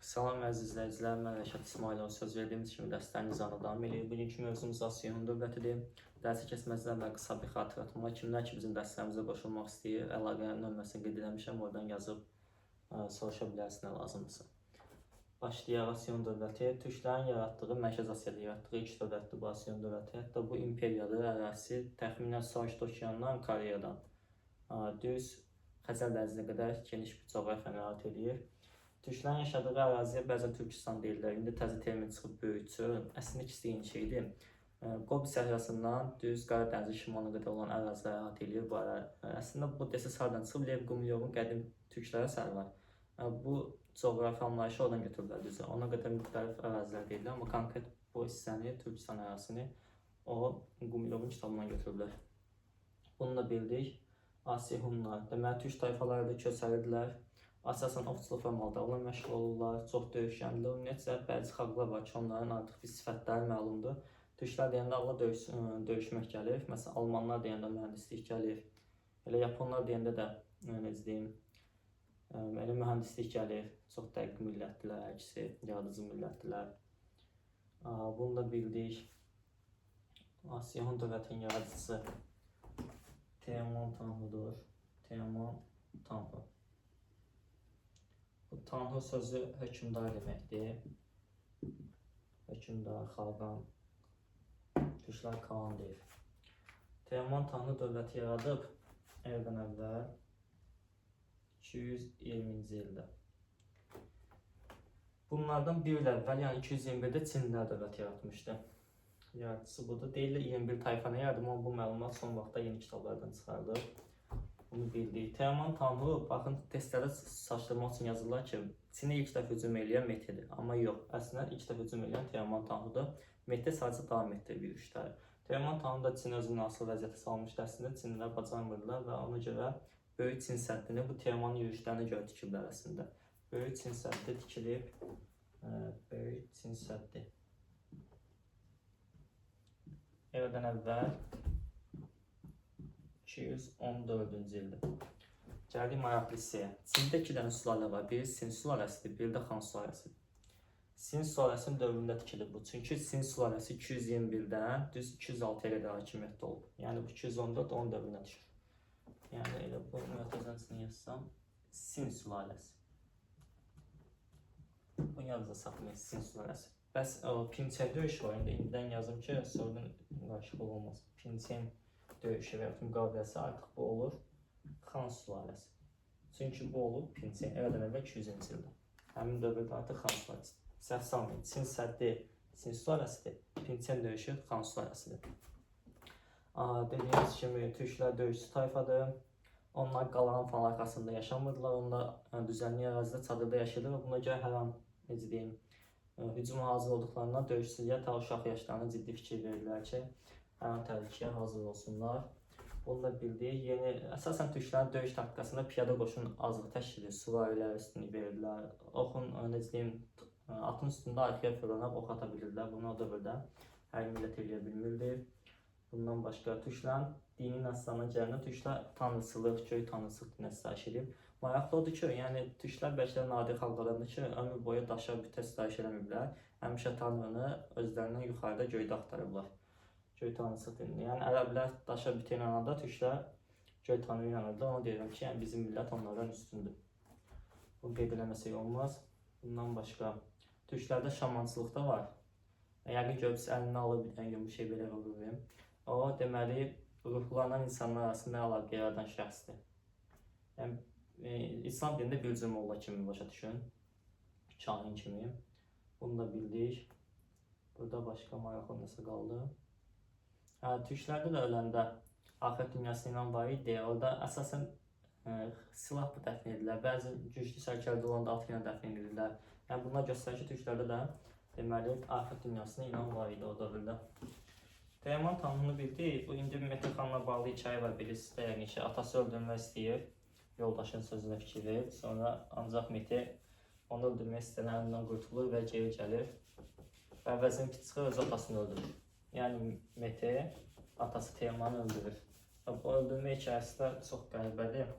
Salam əziz izləyicilər, mən Rəşad İsmailov. Söz verdiyimiz kimi dərslərimiz davam edir. Bugünkü mövzumuz Asiyonun dövlətidir. Dərsi keçməzdən əvvəl qısa bir xatırlatma. Kimlər ki bizim dərslərimizə qoşulmaq istəyir, əlaqə nömrəsini qeyd etmişəm, oradan yazıb soruşa bilərsin nə lazımdırsa. Başlayaq. Asiyon dövləti türklərin yaratdığı, Mərkəzi Asiyada yaratdığı ilk dövlətdir bu Asiyon dövləti. Hətta bu imperiyadır, ərazisi təxminən Sakit Okeandan Koreyadan düz Xəzər dənizinə qədər geniş bir coğrafiyanı əhatə edir. Türklərin yaşadığı əraziyə bəzən Türkistan deyirlər. İndi təzə termin çıxıb böyütür. Əslində ikisi eyni şeydir. Gobi səhrasından düz Qara dənizin şimalına qədər olan ərazilər əhatə edir bu ərazi. Əslində bu desə hardan çıxıb? Lev Gumilyovun qədim türklər əsəri var. Bu coğrafi anlayışı oradan götürüblər düzə. Ona qədər müxtəlif ərazilər deyirlər, amma konkret bu hissəni, Türkistan ərazisini o Gumilyovun kitabından götürüblər. Bunu da bildik. Asiya Hunlar. Deməli, türk tayfaları da köçəlirdilər. Əsasən ovçuluq və maldarlıqla məşğul olurlar, çox döyüşkəndirlər. Ümumiyyətlə, bəzi xalqlar var ki, onların artıq bir sifətləri məlumdur. Türklər deyəndə ağla döyüşmək gəlir. Məsələn, Almanlar deyəndə mühəndislik gəlir. Elə Yaponlar deyəndə də, necə deyim, elə mühəndislik gəlir. Çox dəqiq millətdilər, əksi, yaradıcı millətdilər. Bunu da bildik. Asiya Hun dövlətinin yaradıcısı Teoman Tanhudur. Teoman Tanhu. Bu Tanhu sözü hökmdar deməkdir. Hökmdar, xaqan, türklər Kaan deyir. Teoman Tanhu dövləti yaradıb evdən əvvəl 220-ci ildə. Bunlardan bir il əvvəl, yəni 221-də Çinlilər dövləti yaratmışdı. Yaradıcısı budur. Deyirlər 21 tayfanı yaradım, amma bu məlumat son vaxtda yeni kitablardan çıxarılır. Bunu bildik. Teoman Tanhu, baxın, testlərdə saçdırmaq üçün yazırlar ki, Çinə ilk dəfə hücum eləyən Mehdidir. Amma yox, əslində ilk dəfə hücum eləyən Teoman Tanhudur. Mehdi sadəcə davam etdirir yürüşləri. Teoman Tanhu da Çin özünü asılı vəziyyətə salmışdı. Əslində Çinlilər bacarmırdılar və ona görə Böyük Çin səddini bu Teoman yürüşlərinə görə tikiblər əslində. Böyük Çin səddi tikilib. Böyük Çin səddi. Evdən əvvəl 214-cü ildə. Gəldik maraqlı hissəyə. Çində 2 dənə sülalə var. Biri Sin sülaləsidir, biri də Xan sülaləsidir. Sin sülaləsinin dövründə tikilib bu. Çünki Sin sülaləsi 221-dən düz 206-ya qədər hakimiyyətdə olub. Yəni bu 214 onun dövründə düşür. Yəni elə bu müətəzəncini yazsam, Sin sülaləsi. Bunu yadınıza saxlayın, Sin sülaləsi. Bəs Pinçen döyüşü var. İndidən yazım ki, sonradan qarışıq olmaz. Pinçen döyüşü və müqaviləsi artıq bu olur Xan sülaləsi. Çünki bu olub Pinçen evdən əvvəl 200-cü ildə. Həmin dövrdə artıq Xan sülaləsi. Səhv salmayın, Çin səddi Sin sülaləsidir, Pinçen döyüşü Xan sülaləsidir. Dediyimiz kimi türklər döyüşçü tayfadır. Onlar qalan falan arxasında yaşamırdılar. Onlar düzənli ərazidə, çadırda yaşayırlar və buna görə hər an, necə deyim, hücuma hazır olduqlarından döyüşçülər ta uşaq yaşlarına ciddi fikir verirlər ki, hər an təhlükəyə hazır olsunlar. Bunu da bildik. Əsasən türklərin döyüş taktikasında piyada qoşun azlıq təşkil edir, süvarilər üstünlük verirlər. Oxun, necə deyim, atın üstündə arxaya fırlanıb ox ata bilirdilər. Bunu o dövrdə hər millət eləyə bilmirdi. Bundan başqa türklərin dini nəsliyyətinə gələndə türklər tanrıçılıq, göy tanrıçılıq dinə sitayiş edib. Maraqlı odur ki, yəni türklər bəlkə nadir xalqlardır ki, ömür boyu daşa bütə sitayiş eləməyiblər. Həmişə tanrını özlərindən yuxarıda göydə axtarıblar. Göy tanrıçılıq dinində. Yəni ərəblər daşa bütə inananda türklər göy tanrıya inanırlar. Ona deyirəm ki, yəni bizim millət onlardan üstündür. Bunu qeyd eləməsək olmaz. Bundan başqa türklərdə şamançılıq da var. Yəni görübsə əlinə alıb bir şey belə vurur. O, deməli, ruhlarla insanlar arasında əlaqə yaradan şəxsdir. Yəni, İslam dinində bir cür molla kimi başa düşün, kahin kimi. Bunu da bildik. Burada başqa maraqlı nəsə qaldı. Türklərdə də öləndə axirət dünyası ilə var idi. Orada əsasən silah bu dəfn edirlər. Bəzi güclü sərkərdə olanda at ilə dəfn edirlər. Yəni, bunlar göstərir ki, türklərdə də deməli, axirət dünyasına inan var idi o dövrdə. Teoman Tanhunu bildik. Bu indi Mehdi xanla bağlı hikayə var, bilirsiniz də yəni ki, atası öldürmək istəyir, yoldaşın sözünə fikir verir. Sonra ancaq Mehdi onu öldürmək istəyəndən qurtulur və geri gəlir. Və əvəzinin ki çıxır, öz atasını öldürür. Yəni Mehdi atası Teomanı öldürür. Bu öldürmə hikayəsi də çox qəribədir.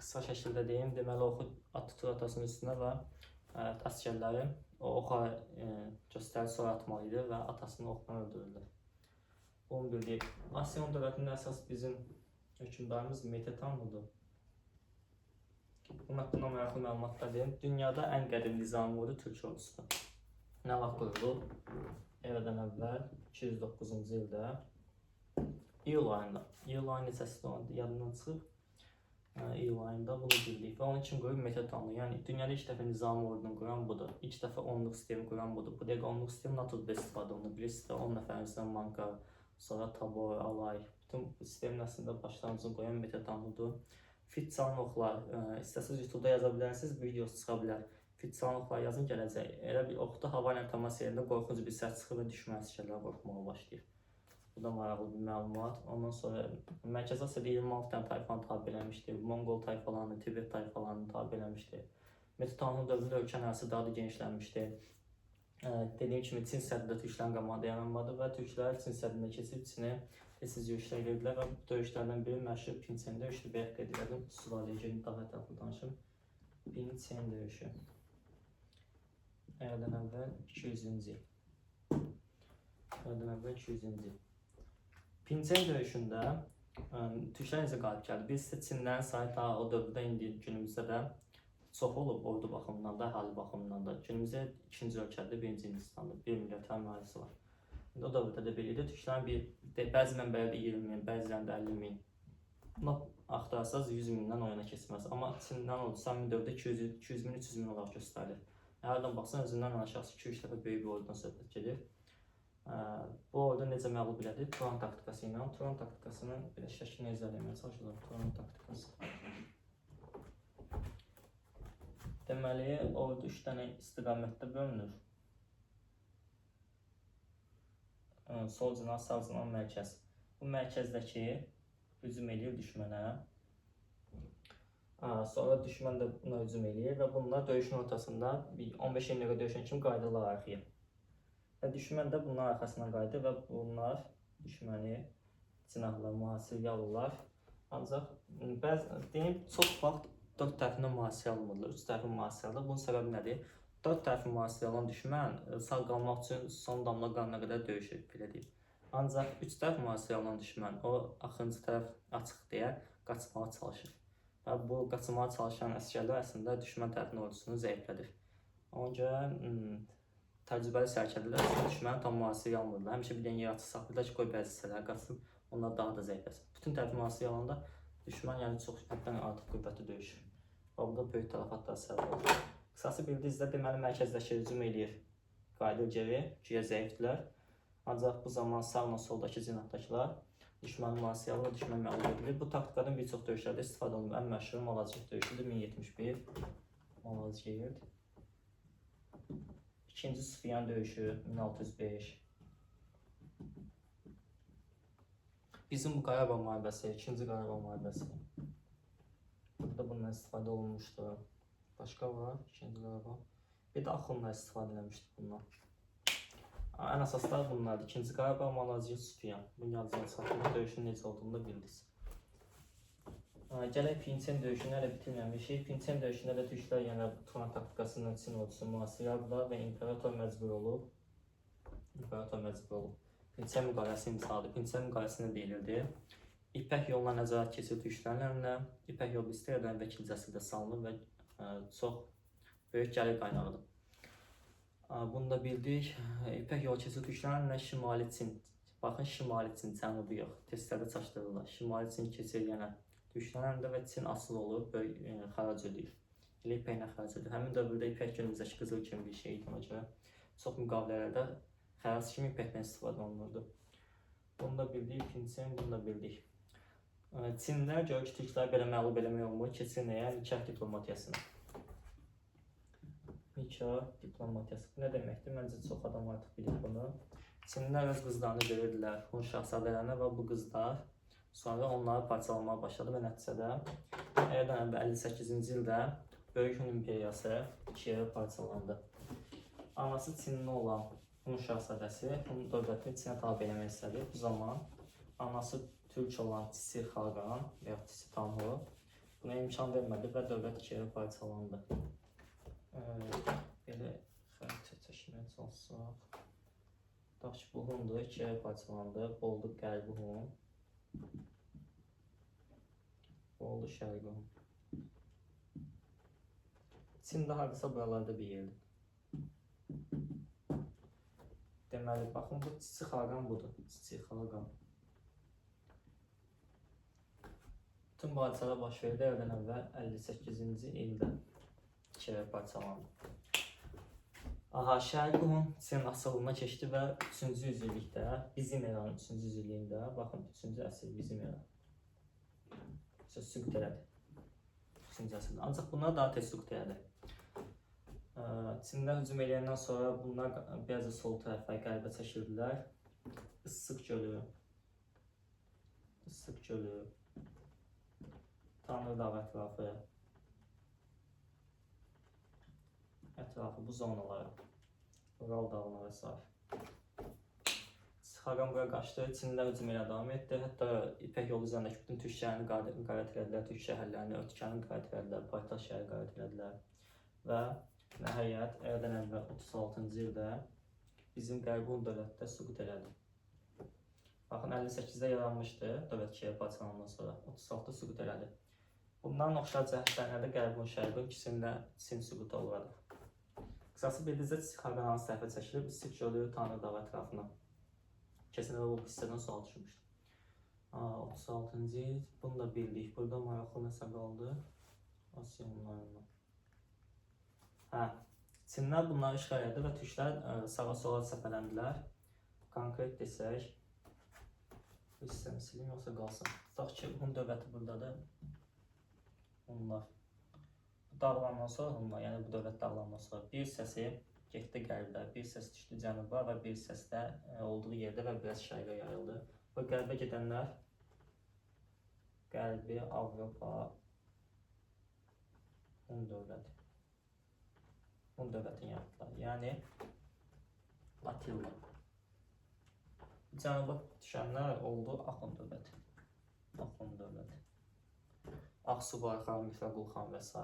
Qısa şəkildə deyim, deməli oxu at tutur atasının üstünə və əsgərləri o oxa göstərici soy atmalı idi və atasını oxdan öldürürlər. Bunu bildik. Asiyan dövlətinin əsas bizim hökmdarımız Metetanlıdır. Bunun haqqında maraqlı məlumatlar deyim. Dünyada ən qədim nizami ordu Türk ordusudur. Nə vaxt qurulub? Eradan əvvəl 209-cu ildə iyul ayında. İyul ayı neçəsində yadından çıxıb. İyul ayında bunu bildik və onun için qurub Metetanlı. Yəni dünyada ilk dəfə nizami ordunu quran budur. İlk dəfə 10-luq sistemi quran budur. Bu dəqiqə 10-luq sistem NATO-da istifadə olunur. Bilirsiniz, 10 nəfərimizdən Manka, sonra Tabor, Alay, bütün sistemin əslində başlanğıcını qoyan Metetanlıdır. Fit çalan oxlar, istəsəniz YouTube-da yaza bilərsiniz, videosu çıxa bilər. Fit çalan oxlar yazın gələcək. Elə bir oxda hava ilə təmas yerində qorxunc bir səs çıxır və düşmən əsgərlər qorxmağa başlayır. Bu da maraqlı bir məlumat. Ondan sonra Mərkəzi Asiyada 26 dənə tayfanı tabe eləmişdir. Monqol tayfalarını, Tibet tayfalarını tabe eləmişdir. Metetanlı dövründə ölkə ərazisi daha da genişlənmişdir. Dediyim kimi Çin səddidə türklərin qamanı dayanmadı və türklər Çin səddindən keçib Çinə tez yürüşlər edirdilər və bu döyüşlərdən biri məşhur Pinçen döyüşü. Bayaq qeyd edirdim, Suvalıya gəlin daha ətraflı danışım. Pinçen döyüşü. Eradan əvvəl 200-cü il. Eradan əvvəl 200-cü il. Pinçen döyüşündə türklər necə qalib gəldi? Biz Çinlərin sayı daha o dövrdə indi günümüzdə də çox olub ordu baxımından da, əhali baxımından da. Günümüzdə ikinci ölkədə, birinci Hindistan'da 1 milyon əhalisi var. O dövrdə də belə idi. Türklərin bəzi mənbələrdə 20 min, bəzilərində 50 min. Buna axtarsanız 100 mindən oyuna keçməz. Amma Çindən oldusa, dövrdə 200 min, 300 min olaraq göstərilir. Hərdən baxsan, özündən aşağısı 2-3 dəfə böyük bir ordudan söhbət gedir. Bu ordu necə məğlub elədi? Turan taktikası ilə. Turan taktikasını bir də şəkilini izah etməyə çalışırlar. Turan taktikası. Deməli, ordu 3 dənə istiqamətdə bölünür. Sol cinah, sağ cinah, mərkəz. Bu mərkəzdəki hücum eləyir düşmənə. Sonra düşmən də buna hücum eləyir və bunlar döyüşün ortasında 15-20 dəqiqə döyüşən kimi qayıdırlar arxaya. Və düşmən də bunların arxasından qayıdır və bunlar düşməni cinahla mühasirəyə alırlar. Ancaq deyim, çox vaxt 4 tərəfindən mühasirə alınmırlar, 3 tərəfin mühasirə alınır. Bunun səbəbi nədir? 4 tərəfin mühasirə alan düşmən sağ qalmaq üçün son damla qanına qədər döyüşür, belə deyim. Ancaq 3 tərəf mühasirə alan düşmən, o axırıncı tərəf açıq deyə qaçmağa çalışır. Və bu qaçmağa çalışan əsgərlər əslində düşmən tərəfinin ordusunu zəiflədir. Ona görə təcrübəli sərkərdələr düşməni tam mühasirə almırlar. Həmişə bir dənə yaratıcı saxlayırlar ki, qoy bəzi hissələr qaçsın, onlar daha da zəifləsin. Bütün tərəfi mühasirə alanda düşmən yəni çox həddən artıq qüvvətli döyüşür. Və bu da böyük tələfatlara səbəb olur. Qısası bildiyinizdə deməli mərkəzdəki hücum eləyir, qayıdır geri, güya zəifdirlər. Ancaq bu zaman sağla soldakı cinahdakılar düşmənin mühasirə alır və düşmən məğlub edilir. Bu taktikadan bir çox döyüşlərdə istifadə olunur. Ən məşhur Malazgirt döyüşüdür, 1071 Malazgirt. İkinci Sufyan döyüşü 1605. Bizim bu Qarabağ müharibəsi, ikinci Qarabağ müharibəsi. Burada bundan istifadə olunmuşdur. Başqa var, ikinci Qarabağ. Bir də Axunlar istifadə eləmişdir bundan. Ən əsaslar bunlardır. İkinci Qarabağ, Malazgirt, Sufyan. Bunun yazılan saxlama döyüşünün necə olduğunu da bildiniz. Gələk Pinçen döyüşünü hələ bitirməmişik. Pinçen döyüşündə də türklər yenə Turan taktikasından Çin ordusu mühasirə aldılar və imperator məcbur olub. Pinçen müqaviləsi imzaladı. Pinçen müqaviləsi nə deyilirdi? İpək yolla nəzarət keçir türklərin əlinə. İpək yolu İstəyədən və 2-ci əsrdə salınır və çox böyük gəlir qaynağıdır. Bunu da bildik. İpək yolu keçir türklərin əlinə Şimali Çin. Baxın, Şimali Çin, cənubu yox. Testlərdə çaşdırırlar. Şimali Çin keçir yenə türklərin əlində və Çin asılı olur, böyük xərac ödəyir. Elə ipəklə xərac ödəyir. Həmin dövrdə ipək günümüzdəki qızıl kimi bir şey idi ona görə. Çox müqavilələrdə xərac kimi ipəkdən istifadə olunurdu. Bunu da bildik, Pinçen, bunu da bildik. Çinlər görür ki, türklər belə məğlub eləmək olmur, keçir nəyə? Nikah diplomatiyasına. Nikah diplomatiyası. Bu nə deməkdir? Məncə çox adam artıq bilir bunu. Çinlilər öz qızlarını verirdilər Hun şahzadələrinə və bu qızlar sonra onları parçalamaya başladı və nəticədə Eradan əvvəl 58-ci ildə Böyük Hun imperiyası ikiyə parçalandı. Anası Çinli olan Hun şahzadəsi Hun dövlətini Çinə tabe eləmək istədi. Bu zaman anası Türk olan Çisi Xaqan və ya Çisi Tanhu buna imkan vermədi və dövlət ikiyə parçalandı. alsaq. Daş bu Hundur, ikiyə parçalandı. Oldu qərbi Hun. Oldu şərqi Hun. Çində hardasa buralarda bir yerdir. Deməli, baxın, bu Çiçi Xaqan budur. Çiçi Xaqan. Bütün bu hadisələr baş verdi evdən əvvəl 58-ci ildə ikiyə parçalandı. Aha, şərqi Hun Çin asılına keçdi və 3-cü yüzillikdə, bizim eranın 3-cü yüzilliyində, baxın, 3-cü əsr bizim eran. Süqut elədi. 3-cü əsrdə. Ancaq bunlar daha tez süqut elədi. Çində hücum eləyəndən sonra bunlar biraz da sol tərəfə, qərbə çəkildilər. Issıq gölü, Tanrı dağı ətrafı bu zonalara, Ural dağına və s. Xaqan buraya qaçdı, Çində hücum elə davam etdi. Hətta İpək yolu üzərindəki bütün türk şəhərini qarət elədilər, türk şəhərlərini, Ötkəni qarət elədilər, paytaxt şəhəri qarət elədilər. Və nəhayət, əvvəldən əvvəl 36-cı ildə bizim Qərbi Hun dövlətdə süqut elədi. Baxın, 58-də yaranmışdı, dövlət ikiyə parçalanandan sonra 36-da süqut elədi. Bundan oxşar cəhətlərdə Qərbi Hun, Şərqi Hun ikisində Çin süquta uğradı. Qısası bildikcə Xaqan hansı tərəfə çəkilib, Issıq gölü Tanrı dağı ətrafına. Kesin bu hissədən sual düşmüşdü. 36-cı il, bunu da bildik. Burada maraqlı nəsə qaldı. Asiya Hunlarından. Çinlər bunları işğal edir və türklər sağa sola səpələndilər. Konkret desək, bu hissəni silim yoxsa qalsın. Tutaq ki, Hun dövləti buradadır. Hunlar. Bu dağılandan sonra Hunlar, yəni bu dövlət dağılandan sonra bir hissəsi getdi qərbdə, bir hissəsi düşdü cənuba və bir hissəsi də olduğu yerdə və biraz şərqə yayıldı. Bu qərbə gedənlər Qərbi Avropa Hun dövləti. Hun dövlətini yaratdılar, yəni Attila. Cənuba düşənlər oldu Axund dövləti. Ağsubarxan, Mifraqulxan və s.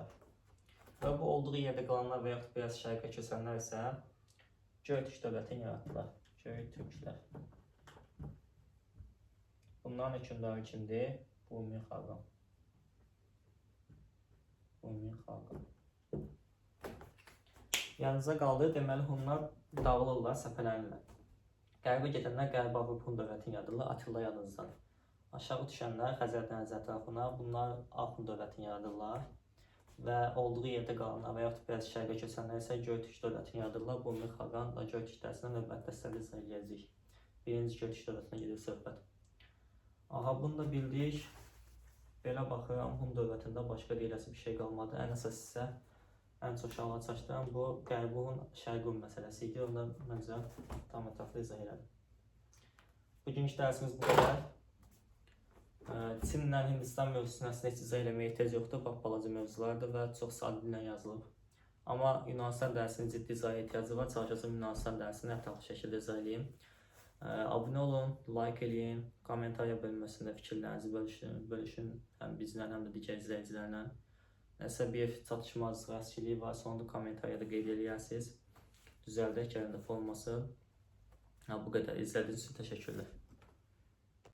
Və bu olduğu yerdə qalanlar və yaxud biraz şərqə köçənlər isə Göytürk dövlətini yaratdılar. Göytürklər. Bunların hökmdarı kimdir? Bumi Xaqan. Yanınıza qaldı, deməli Hunlar dağılırlar, səpələnirlər. Qərbə gedənlər Qərbi Avropa Hun dövlətini yaradırlar, Attila yanınızdadır. Aşağı düşənlər Xəzər dənizi ətrafına, bunlar Axund dövlətini yaradırlar. Və olduğu yerdə qalanlar və yaxud biraz şərqə köçənlər isə Göytürk dövlətini yaradırlar. Bumi Xaqan və Göytürk dərsinə növbətdə sizə izah edəcəyik. Birinci Göytürk dövlətinə gedir söhbət. Aha, bunu da bildik. Belə baxıram, Hun dövlətində başqa deyiləsi bir şey qalmadı. Ən əsas isə ən çox şahala çaşdıran bu Qərbi Hun, Şərqi Hun məsələsi idi. Onu da məncə tam ətraflı izah elədim. Bugünkü dərsimiz bu qədər. Çinlə Hindistan mövzusunu əslində heç izah eləməyə ehtiyac yoxdur, bax balaca mövzulardır və çox sadə dillə yazılıb. Amma Yunanistan dərsinin ciddi izahə ehtiyacı var, çalışacağım Yunanistan dərsini ətraflı şəkildə izah eləyim. Abunə olun, like eləyin, kommentariya bölməsində fikirlərinizi bölüşün, həm bizlə, həm də digər izləyicilərlə. Nəsə bir çatışmazlıq, əskiliyi varsa, onu da kommentariyada qeyd eləyərsiniz. Düzəldək, gəlində forması. Bu qədər, izlədiyiniz üçün təşəkkürlər.